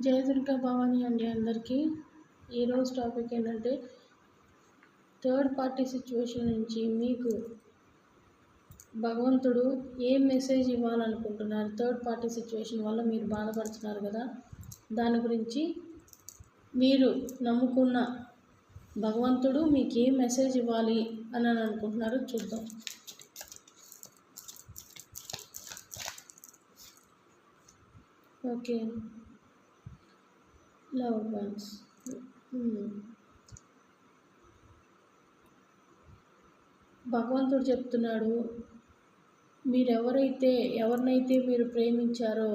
జయ దుర్గా భవాని అండి అందరికీ. ఈరోజు టాపిక్ ఏంటంటే థర్డ్ పార్టీ సిచ్యువేషన్ నుంచి మీకు భగవంతుడు ఏం మెసేజ్ ఇవ్వాలనుకుంటున్నారు. థర్డ్ పార్టీ సిచ్యువేషన్ వల్ల మీరు బాధపడుతున్నారు కదా, దాని గురించి మీరు నమ్ముకున్న భగవంతుడు మీకు ఏం మెసేజ్ ఇవ్వాలి అని అనుకుంటున్నారో చూద్దాం. Okay, love once. భగవంతుడు చెప్తున్నాడు, ఎవరినైతే మీరు ప్రేమించారో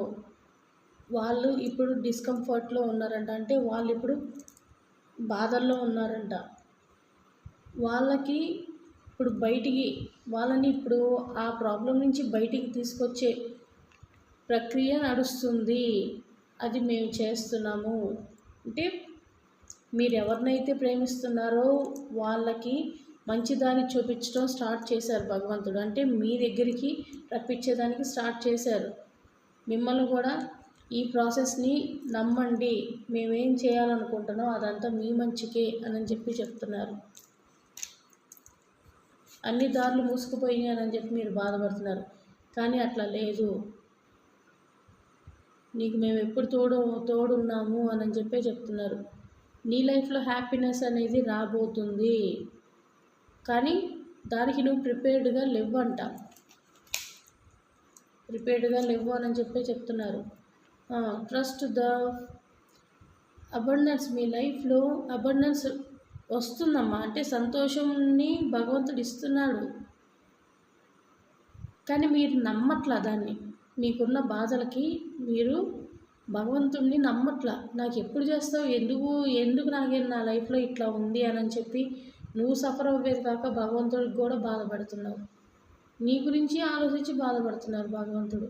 వాళ్ళు ఇప్పుడు డిస్కంఫర్ట్లో ఉన్నారంట. అంటే వాళ్ళు ఇప్పుడు బాధల్లో ఉన్నారంట. వాళ్ళని ఇప్పుడు ఆ ప్రాబ్లం నుంచి బయటికి తీసుకొచ్చే ప్రక్రియ నడుస్తుంది. అది మేము చేస్తున్నాము. అంటే మీరు ఎవరినైతే ప్రేమిస్తున్నారో వాళ్ళకి మంచి దారి చూపించడం స్టార్ట్ చేశారు భగవంతుడు. అంటే మీ దగ్గరికి రప్పించేదానికి స్టార్ట్ చేశారు. మిమ్మల్ని కూడా ఈ ప్రాసెస్ని నమ్మండి, మేమేం చేయాలనుకుంటున్నాం అదంతా మీ మంచికే అని చెప్పి చెప్తున్నారు. అన్ని దారులు మూసుకుపోయినాయి అని చెప్పి మీరు బాధపడుతున్నారు, కానీ అట్లా లేదు. నీకు మేము ఎప్పుడు తోడున్నాము అని చెప్పే చెప్తున్నారు. నీ లైఫ్లో హ్యాపీనెస్ అనేది రాబోతుంది, కానీ దానికి నువ్వు ప్రిపేర్డ్గా లేవు అని చెప్పే చెప్తున్నారు. Trust the abundance. మీ లైఫ్లో అబండెన్స్ వస్తుందమ్మా. అంటే సంతోషంని భగవంతుడు ఇస్తున్నాడు, కానీ మీరు నమ్మట్లా దాన్ని. మీకున్న బాధలకి మీరు భగవంతుడిని నమ్మట్లా. నాకు ఎప్పుడు చేస్తావు, ఎందుకు నా లైఫ్లో ఇట్లా ఉంది అని చెప్పి నువ్వు సఫర్ అవ్వేది కాక భగవంతుడికి కూడా బాధపడుతున్నావు. నీ గురించి ఆలోచించి బాధపడుతున్నారు భగవంతుడు.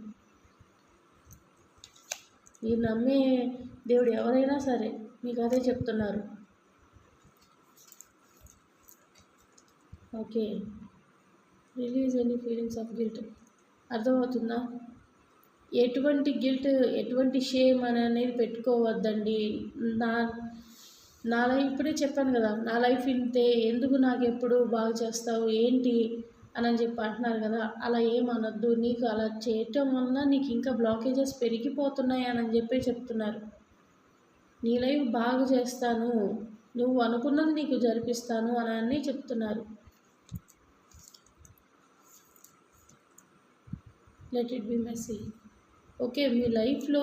మీరు నమ్మే దేవుడు ఎవరైనా సరే మీకు అదే చెప్తున్నారు. Okay, release any feelings of guilt. అర్థమవుతుందా? ఎటువంటి గిల్ట్, ఎటువంటి షేమ్ అనేది పెట్టుకోవద్దండి. నా లైఫ్ ఇప్పుడే చెప్పాను కదా, నా లైఫ్ ఇంతే, ఎందుకు నాకు ఎప్పుడు బాగా చేస్తావు ఏంటి అని చెప్పి అంటున్నారు కదా. అలా ఏమనొద్దు. నీకు అలా చేయటం వల్ల నీకు ఇంకా బ్లాకేజెస్ పెరిగిపోతున్నాయి అని చెప్పి చెప్తున్నారు. నీ లైఫ్ బాగా చేస్తాను, నువ్వు అనుకున్నది నీకు జరిపిస్తాను అని చెప్తున్నారు. Let it be messy. Okay, మీ లైఫ్లో